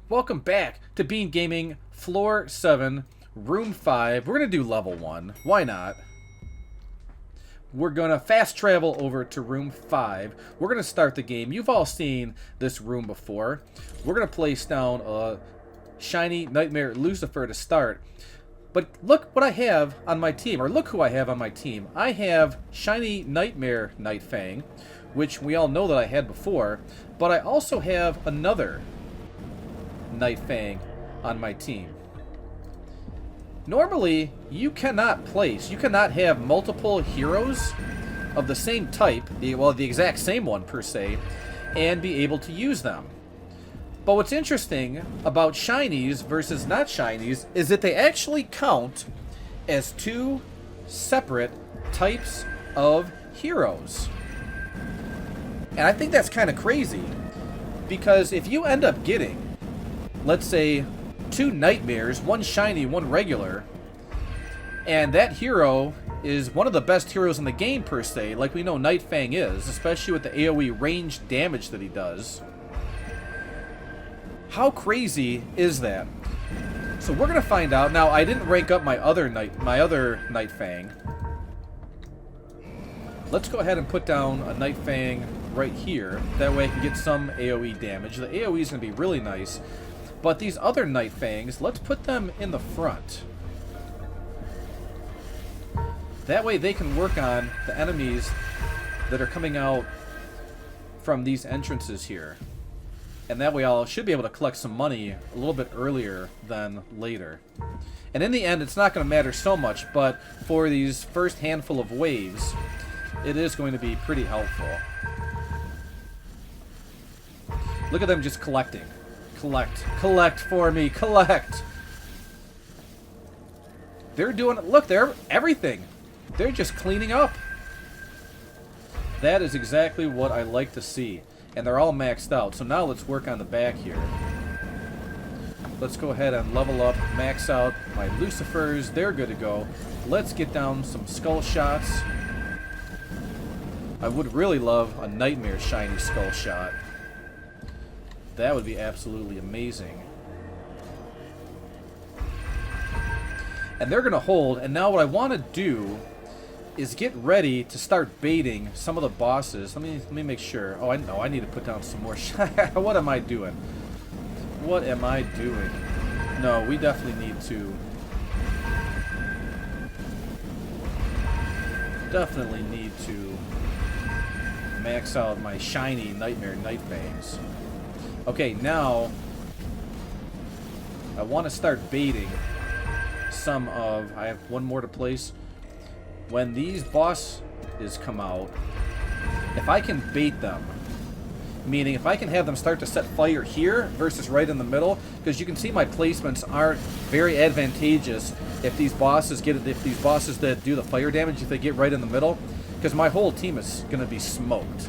Welcome back to Bean Gaming, Floor 7, Room 5. We're going to do Level 1. Why not? We're going to fast travel over to Room 5. We're going to start the game. You've all seen this room before. We're going to place down a Shiny Nightmare Lucifer to start. But look what I have on my team, or look who I have on my team. I have Shiny Nightmare Night Fang, which we all know that I had before, but I also have another Night Fang on my team. Normally, you cannot have multiple heroes of the same type, the exact same one per se, and be able to use them. But what's interesting about shinies versus not shinies is that they actually count as two separate types of heroes. And I think that's kind of crazy, because if you end up getting, let's say, two nightmares, one shiny, one regular, and that hero is one of the best heroes in the game per se, like we know Night Fang is, especially with the AoE range damage that he does. How crazy is that? So we're gonna find out. Now, I didn't rank up my other Night Fang. Let's go ahead and put down a Night Fang right here. That way I can get some AoE damage. The AoE is gonna be really nice. But these other Night Fangs, let's put them in the front. That way they can work on the enemies that are coming out from these entrances here. And that way I should be able to collect some money a little bit earlier than later. And in the end, it's not going to matter so much, but for these first handful of waves, it is going to be pretty helpful. Look at them just collecting. Collect for me, collect. They're doing, look, they're everything. They're just cleaning up. That is exactly what I like to see. And they're all maxed out. So now let's work on the back here. Let's go ahead and level up, max out my Lucifers. They're good to go. Let's get down some skull shots. I would really love a Nightmare shiny skull shot. That would be absolutely amazing. And they're going to hold. And now what I want to do is get ready to start baiting some of the bosses. Let me make sure. Oh, I know. I need to put down some more. What am I doing? What am I doing? No, we definitely need to. Definitely need to max out my shiny Nightmare Night Fangs. Okay, now I want to start baiting some of. I have one more to place. When these bosses come out, if I can bait them, meaning if I can have them start to set fire here versus right in the middle, because you can see my placements aren't very advantageous if these bosses that do the fire damage, if they get right in the middle, because my whole team is going to be smoked.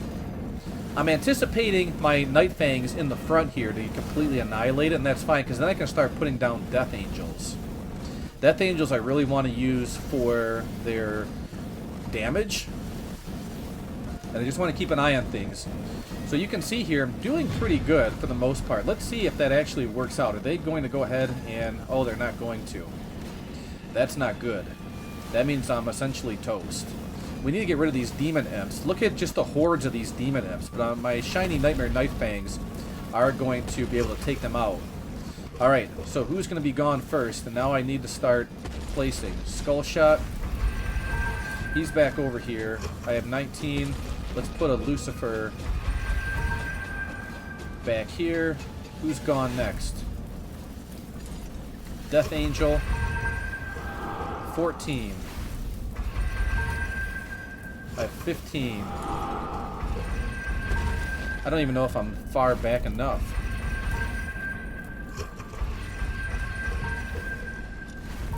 I'm anticipating my Night Fangs in the front here to completely annihilate it, and that's fine, because then I can start putting down Death Angels. Death Angels I really want to use for their damage, and I just want to keep an eye on things. So you can see here, I'm doing pretty good for the most part. Let's see if that actually works out. Are they going to go ahead and... Oh, they're not going to. That's not good. That means I'm essentially toast. We need to get rid of these demon imps. Look at just the hordes of these demon imps. But my shiny Nightmare Night Fangs are going to be able to take them out. Alright, so who's going to be gone first? And now I need to start placing. Skull Shot. He's back over here. I have 19. Let's put a Lucifer back here. Who's gone next? Death Angel. 14. I have 15. I don't even know if I'm far back enough.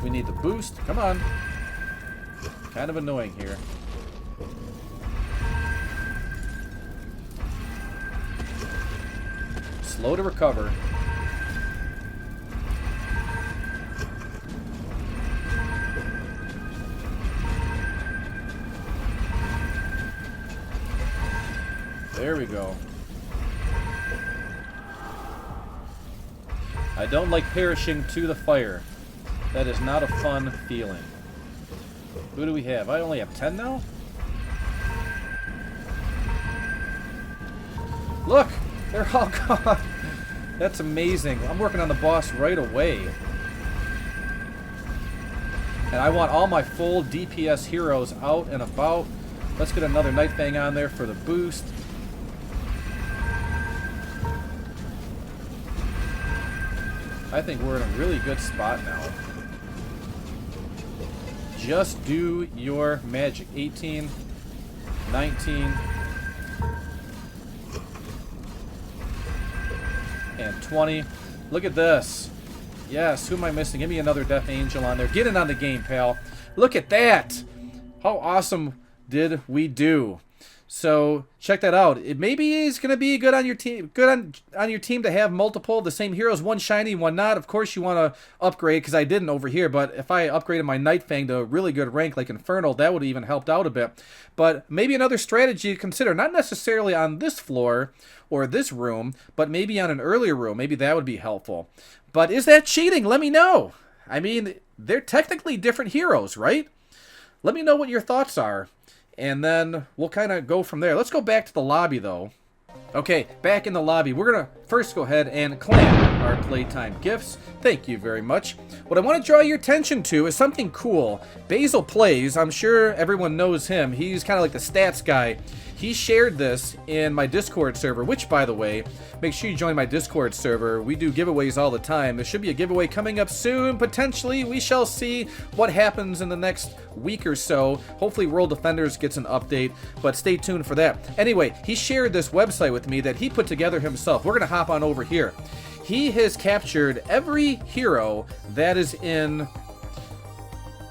We need the boost. Come on. Kind of annoying here. Slow to recover. There we go. I don't like perishing to the fire. That is not a fun feeling. Who do we have? I only have 10 now? Look! They're all gone! That's amazing. I'm working on the boss right away. And I want all my full DPS heroes out and about. Let's get another Night Fang on there for the boost. I think we're in a really good spot now. Just do your magic. 18, 19, and 20. Look at this. Yes, who am I missing? Give me another Death Angel on there. Get in on the game, pal. Look at that. How awesome did we do? So check that out. It maybe is going to be good on your team. Good on your team to have multiple the same heroes, one shiny, one not. Of course, you want to upgrade because I didn't over here. But if I upgraded my Night Fang to a really good rank like Infernal, that would have even helped out a bit. But maybe another strategy to consider, not necessarily on this floor or this room, but maybe on an earlier room. Maybe that would be helpful. But is that cheating? Let me know. I mean, they're technically different heroes, right? Let me know what your thoughts are. And then we'll kind of go from there. Let's go back to the lobby, though. Okay, back in the lobby. We're going to first go ahead and claim our playtime gifts. Thank you very much. What I want to draw your attention to is something cool. Basil Plays, I'm sure everyone knows him. He's kind of like the stats guy. He shared this in my Discord server, which, by the way, make sure you join my Discord server. We do giveaways all the time. There should be a giveaway coming up soon, potentially. We shall see what happens in the next week or so. Hopefully World Defenders gets an update, but stay tuned for that. Anyway, he shared this website with me that he put together himself. We're going to hop on over here. He has captured every hero that is in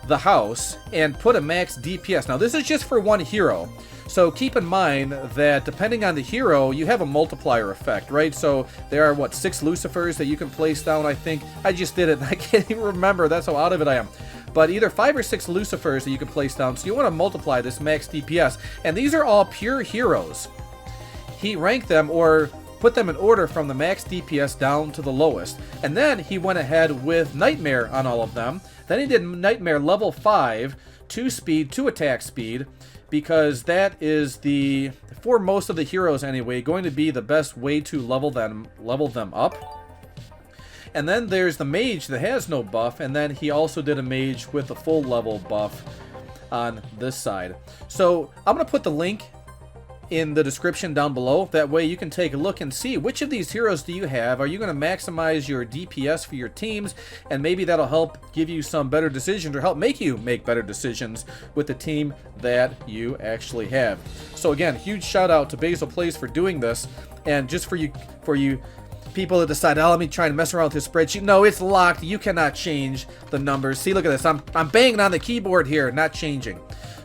the house and put a max DPS. Now, this is just for one hero. So keep in mind that depending on the hero, you have a multiplier effect, right? So there are, what, 6 Lucifers that you can place down, I think. I just did it. I can't even remember. That's how out of it I am. But either 5 or 6 Lucifers that you can place down. So you want to multiply this max DPS. And these are all pure heroes. He ranked them or put them in order from the max DPS down to the lowest. And then he went ahead with Nightmare on all of them. Then he did Nightmare level 5, 2 speed, 2 attack speed, because that is the, for most of the heroes anyway, going to be the best way to level them up. And then there's the mage that has no buff, and then he also did a mage with a full level buff on this side. So I'm going to put the link in the description down below. That way you can take a look and see which of these heroes do you have. Are you going to maximize your DPS for your teams? And maybe that'll help give you some better decisions or help make you make better decisions with the team that you actually have. So again, huge shout out to Basil Plays for doing this. And just for you people that decide, oh, let me try and mess around with this spreadsheet. No, it's locked. You cannot change the numbers. See, look at this. I'm banging on the keyboard here, not changing.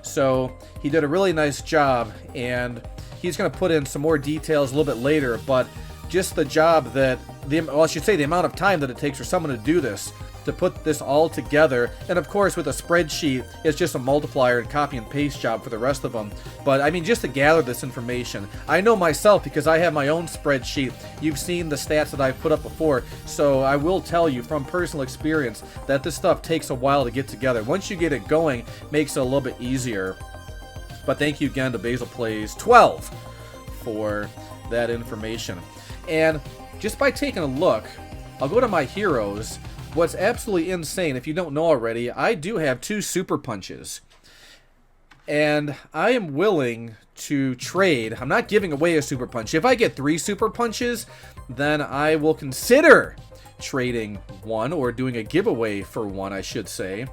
So he did a really nice job, and he's going to put in some more details a little bit later, but just the job that, well, I should say the amount of time that it takes for someone to do this, to put this all together. And of course with a spreadsheet, it's just a multiplier and copy and paste job for the rest of them. But I mean, just to gather this information, I know myself because I have my own spreadsheet. You've seen the stats that I've put up before, so I will tell you from personal experience that this stuff takes a while to get together. Once you get it going, it makes it a little bit easier. But thank you again to Basil Plays 12 for that information. And just by taking a look, I'll go to my heroes. What's absolutely insane, if you don't know already, I do have 2 super punches. And I am willing to trade. I'm not giving away a super punch. If I get 3 super punches, then I will consider trading one or doing a giveaway for one, I should say.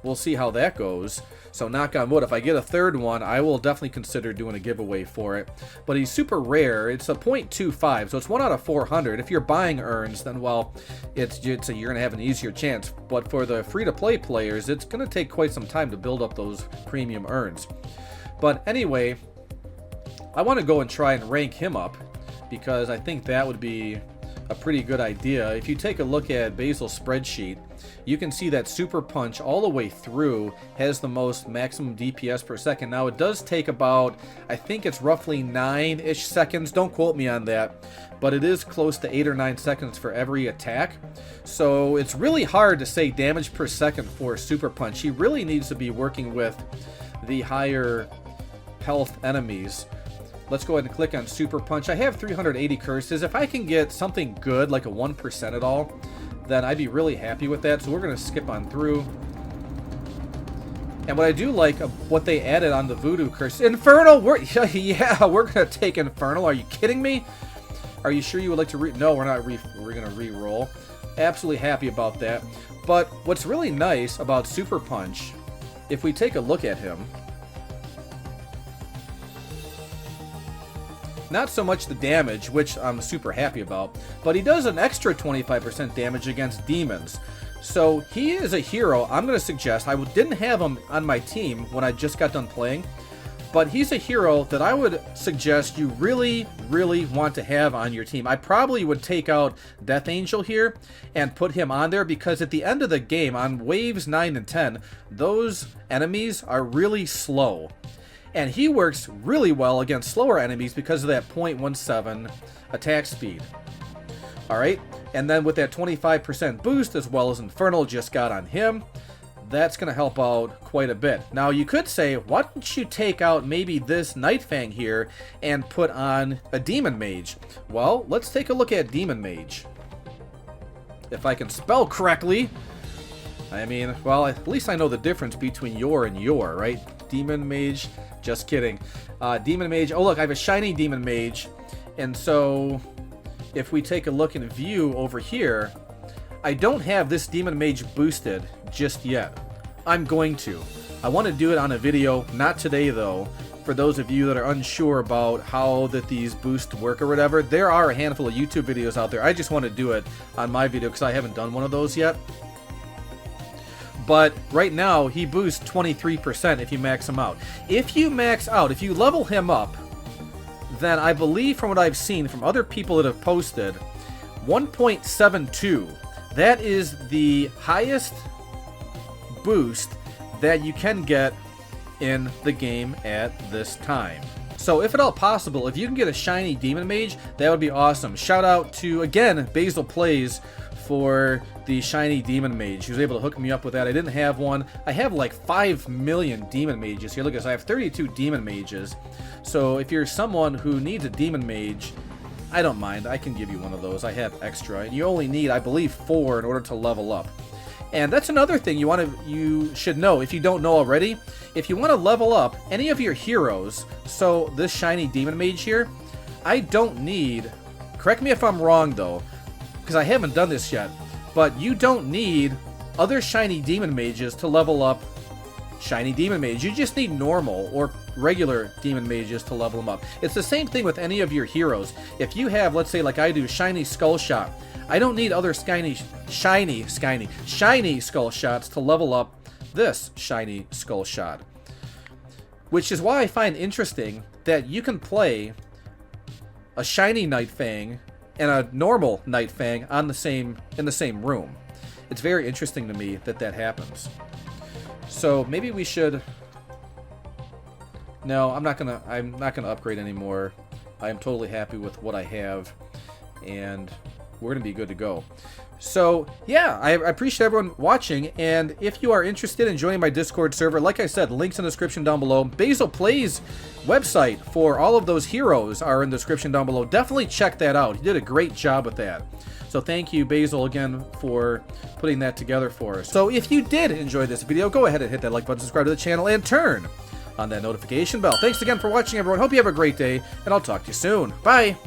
We'll see how that goes. So knock on wood, if I get a 3rd one, I will definitely consider doing a giveaway for it. But he's super rare. It's a 0.25, so it's 1 out of 400. If you're buying urns, then, well, you're going to have an easier chance. But for the free-to-play players, it's going to take quite some time to build up those premium urns. But anyway, I want to go and try and rank him up, because I think that would be a pretty good idea. If you take a look at Basil's spreadsheet, you can see that Super Punch all the way through has the most maximum DPS per second. Now it does take about, I think it's roughly 9-ish seconds, don't quote me on that, but it is close to 8 or 9 seconds for every attack. So it's really hard to say damage per second for Super Punch. He really needs to be working with the higher health enemies. Let's go ahead and click on Super Punch. I have 380 curses. If I can get something good, like a 1% at all, then I'd be really happy with that. So we're going to skip on through. And what I do like, what they added on the Voodoo curse. Infernal! Yeah, we're going to take Infernal. Are you kidding me? Are you sure you would like to No, we're not. We're going to re-roll. Absolutely happy about that. But what's really nice about Super Punch, if we take a look at him, not so much the damage, which I'm super happy about, but he does an extra 25% damage against demons. So he is a hero I'm going to suggest. I didn't have him on my team when I just got done playing, but he's a hero that I would suggest you really, really want to have on your team. I probably would take out Death Angel here and put him on there, because at the end of the game, on waves 9 and 10, those enemies are really slow. And he works really well against slower enemies because of that 0.17 attack speed. Alright, and then with that 25% boost, as well as Infernal just got on him, that's going to help out quite a bit. Now you could say, why don't you take out maybe this Night Fang here and put on a Demon Mage? Well, let's take a look at Demon Mage. If I can spell correctly. I mean, well, at least I know the difference between your and your, right? Demon Mage. Just kidding. Demon Mage. Oh, look, I have a shiny Demon Mage. And so, if we take a look and view over here, I don't have this Demon Mage boosted just yet. I'm going to. I want to do it on a video, not today though. For those of you that are unsure about how that these boosts work or whatever, there are a handful of YouTube videos out there. I just want to do it on my video because I haven't done one of those yet. But right now, he boosts 23% if you max him out. If you max out, if you level him up, then I believe from what I've seen from other people that have posted, 1.72, that is the highest boost that you can get in the game at this time. So if at all possible, if you can get a shiny Demon Mage, that would be awesome. Shout out to, again, Basil Plays for the shiny Demon Mage. He was able to hook me up with that. I didn't have one. I have like 5 million Demon Mages here. Look at this. I have 32 Demon Mages. So if you're someone who needs a Demon Mage, I don't mind. I can give you one of those. I have extra. And you only need, I believe, 4 in order to level up. And that's another thing you should know if you don't know already. If you want to level up any of your heroes, so this shiny Demon Mage here, I don't need, correct me if I'm wrong though, because I haven't done this yet, but you don't need other shiny Demon Mages to level up shiny Demon Mage. You just need normal or regular Demon Mages to level them up. It's the same thing with any of your heroes. If you have, let's say like I do, shiny Skull Shot, I don't need other shiny Skull Shots to level up this shiny Skull Shot. Which is why I find interesting that you can play a shiny Night Fang and a normal Night Fang in the same room. It's very interesting to me that that happens. So maybe we should. No, I'm not gonna upgrade anymore. I am totally happy with what I have, and we're gonna be good to go. So yeah, I appreciate everyone watching, and if you are interested in joining my Discord server, like I said, links in the description down below. Basil Plays website for all of those heroes are in the description down below. Definitely check that out. He did a great job with that. So thank you, Basil, again for putting that together for us. So if you did enjoy this video, go ahead and hit that like button, subscribe to the channel, and turn on that notification bell. Thanks again for watching, everyone. Hope you have a great day, and I'll talk to you soon. Bye!